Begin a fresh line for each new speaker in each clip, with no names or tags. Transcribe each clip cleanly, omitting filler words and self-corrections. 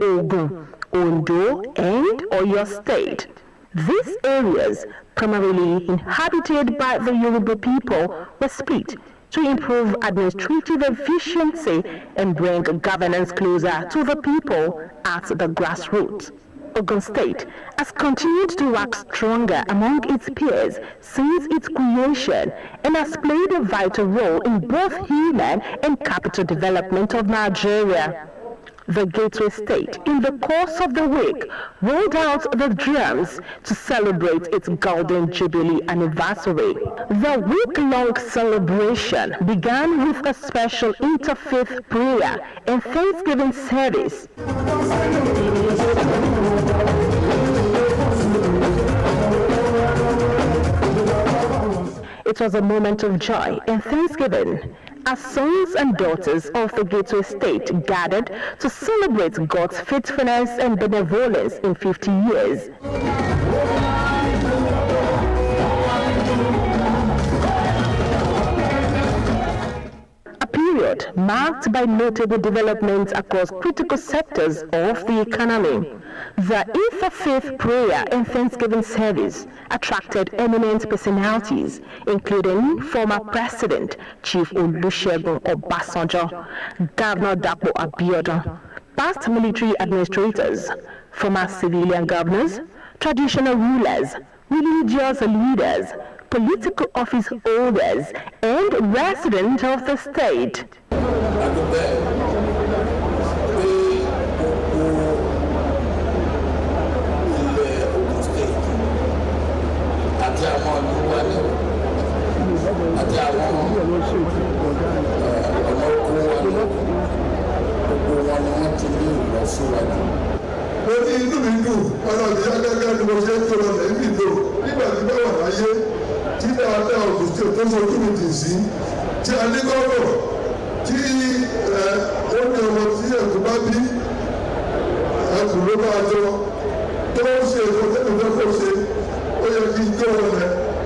Ogun, Ondo, and Oyo State. These areas, primarily inhabited by the Yoruba people, were split to improve administrative efficiency and bring governance closer to the people at the grassroots. Ogun State has continued to wax stronger among its peers since its creation and has played a vital role in both human and capital development of Nigeria. The Gateway State, in the course of the week, rolled out the drums to celebrate its Golden Jubilee anniversary. The week-long celebration began with a special interfaith prayer and Thanksgiving service. It was a moment of joy and thanksgiving as sons and daughters of the Gateway State gathered to celebrate God's faithfulness and benevolence in 50 years. A period marked by notable developments across critical sectors of the economy. The interfaith prayer and Thanksgiving service attracted eminent personalities, including former President Chief Olusegun Obasanjo, Governor Dapo Abiodun, past military administrators, former civilian governors, traditional rulers, religious leaders, political office holders, and residents of the state.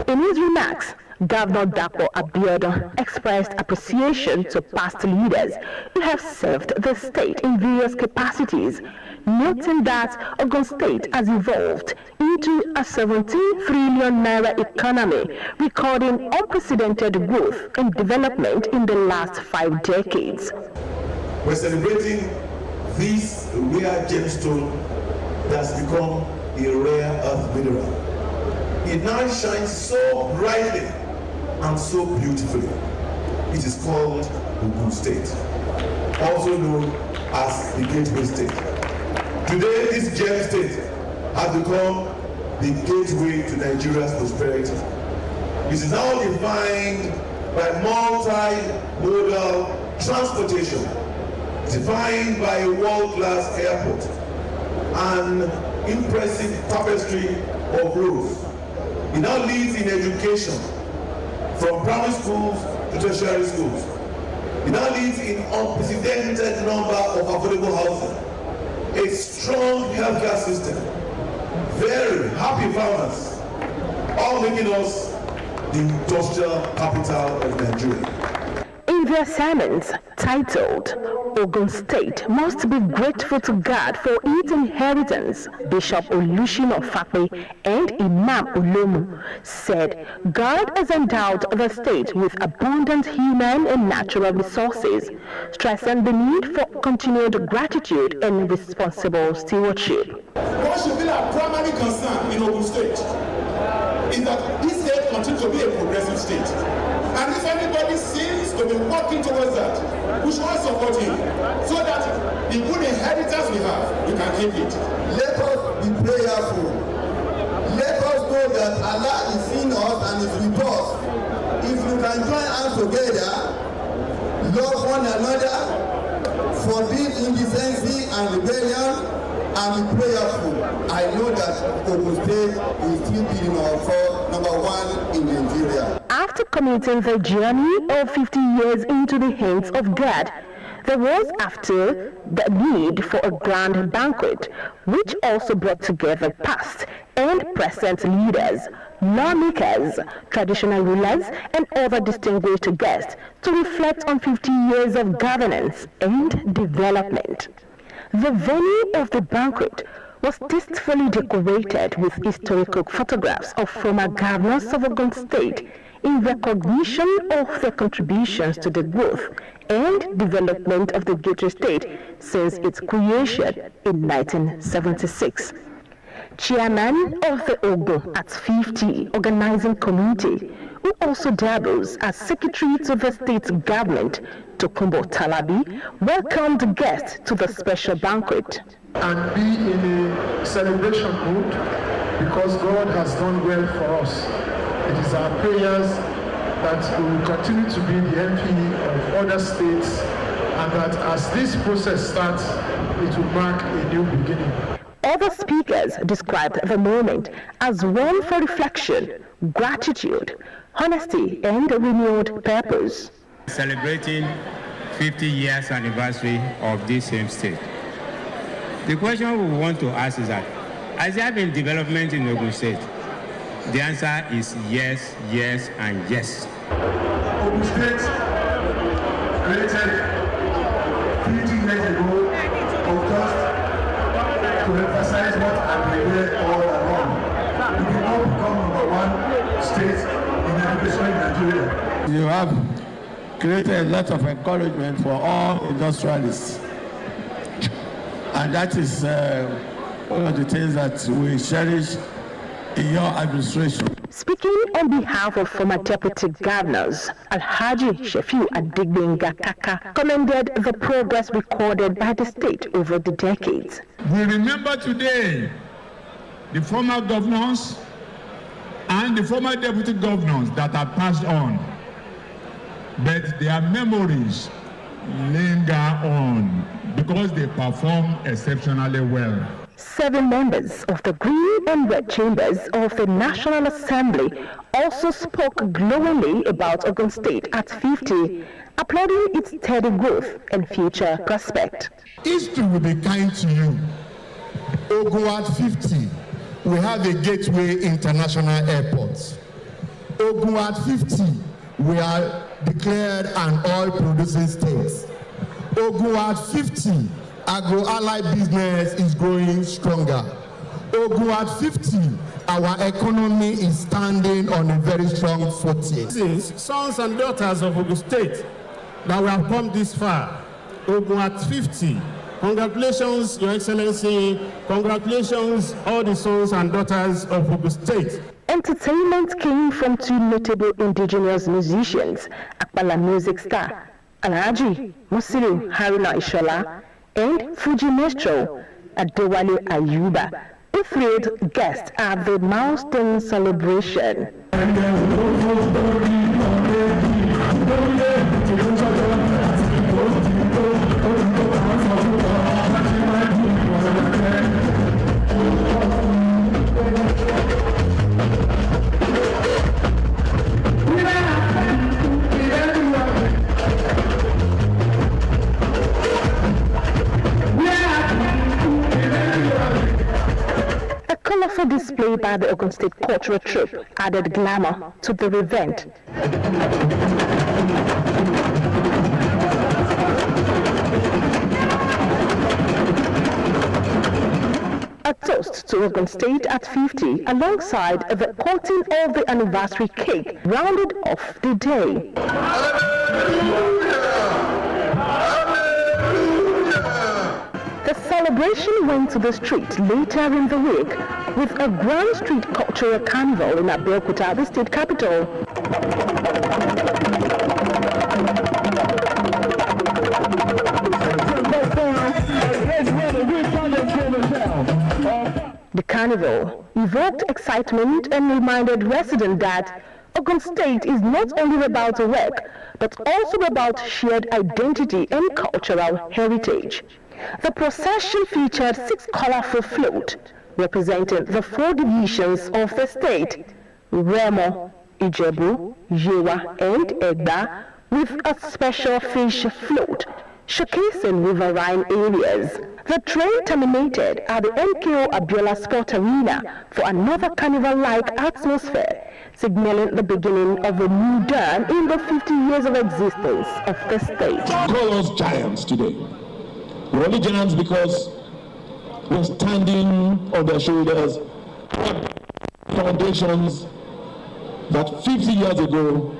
In his remarks, Governor Dapo Abiodun expressed appreciation to past leaders who have served the state in various capacities, noting that Ogun State has evolved into a 17 trillion naira economy, recording unprecedented growth and development in the last 5 decades.
We're celebrating this rare gemstone that's become a rare earth mineral. It now shines so brightly and so beautifully. It is called Ogun State, also known as the Gateway State. Today, this gem state has become the gateway to Nigeria's prosperity. It is now defined by multi-modal transportation, defined by a world-class airport, an impressive tapestry of roads. It now leads in education, from primary schools to tertiary schools. It now leads in unprecedented number of affordable housing, a strong healthcare system, very happy farmers, all making us the industrial capital of Nigeria.
In their sermons titled Ogun State Must Be Grateful to God for Its Inheritance, Bishop Olusegun Fakpe and Imam Olomu said God has endowed the state with abundant human and natural resources, stressing the need for continued gratitude and responsible stewardship.
What should be our primary concern in Ogun State is that this state continues to be a progressive state. And if anybody seems to be working towards that, we should all support him so that the good inheritance we have, we can keep it.
Let us be prayerful. Let us know that Allah is in us and is with us. If we can join hands together, love one another, forbid indecency and rebellion, and be prayerful, I know that Ogun State will still be number 1 in Nigeria.
After committing the journey of 50 years into the hands of God, there was after the need for a grand banquet, which also brought together past and present leaders, lawmakers, traditional rulers, and other distinguished guests to reflect on 50 years of governance and development. The venue of the banquet was tastefully decorated with historical photographs of former governors of Ogun State in recognition of their contributions to the growth and development of the Gateway State since its creation in 1976. Chairman of the Ogun at 50 Organizing Committee, who also dabbles as Secretary to the State Government, Tokumbo Talabi, welcomed the guests to the special banquet.
And be in a celebration mood because God has done well for us. It is our prayers that we will continue to be the MP of other states and that as this process starts, it will mark a new beginning.
Other speakers described the moment as one for reflection, gratitude, honesty, and renewed purpose.
Celebrating 50 years anniversary of this same state. The question we want to ask is that, has there been development in Ogun State? The answer is yes, yes, and yes.
Ogun State created 50 years ago of just to emphasize what I've been here all along. We did not become #1 state in education in Nigeria.
You have created a lot of encouragement for all industrialists. And that is one of the things that we cherish in your administration.
Speaking on behalf of former deputy governors, Alhaji Shefiu Adigbenga Kaka commended the progress recorded by the state over the decades.
We remember today the former governors and the former deputy governors that are passed on, but their memories linger on because they perform exceptionally well.
7 members of the Green and Red Chambers of the National Assembly also spoke glowingly about Ogun State at 50, applauding its steady growth and future prospect.
History will be kind to you. Ogun at 50, we have a Gateway International Airport. Ogun at 50, we are declared an oil-producing state. Ogun at 50, agro-allied business is growing stronger. Ogun at 50, our economy is standing on a very strong footing. Sons and daughters of Ogun State that we have come this far. Ogun at 50, congratulations, Your Excellency. Congratulations, all the sons and daughters of Ogun State.
Entertainment came from 2 notable indigenous musicians, Akpala music star Alhaji Musilu Haruna Ishola and Fuji Maestro Adewale Ayuba, who thrilled guests at the milestone celebration. A display by the Ogun State Cultural Troupe added glamour to the event. A toast to Ogun State at 50 alongside the cutting of the anniversary cake rounded off the day. The celebration went to the street later in the week with a grand street cultural carnival in Abeokuta, the state capital. The carnival evoked excitement and reminded residents that Ogun State is not only about work, but also about shared identity and cultural heritage. The procession featured 6 colorful floats representing the 4 divisions of the state, Remo, Ijebu, Yewa, and Egba, with a special fish float showcasing riverine areas. The train terminated at the MKO Abiola Sport Arena for another carnival-like atmosphere, signaling the beginning of a new dawn in the 50 years of existence of the state.
Call us giants today.
We're only giants because we're standing on their shoulders, foundations that 50 years ago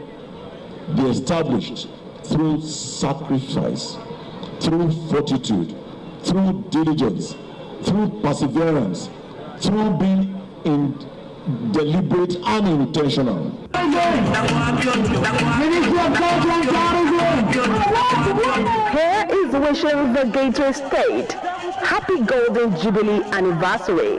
they established through sacrifice, through fortitude, through diligence, through perseverance, through being deliberate and intentional.
Here is wishing the Gateway State happy Golden Jubilee anniversary.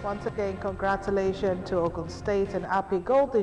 Once again, congratulations to Ogun State and happy Golden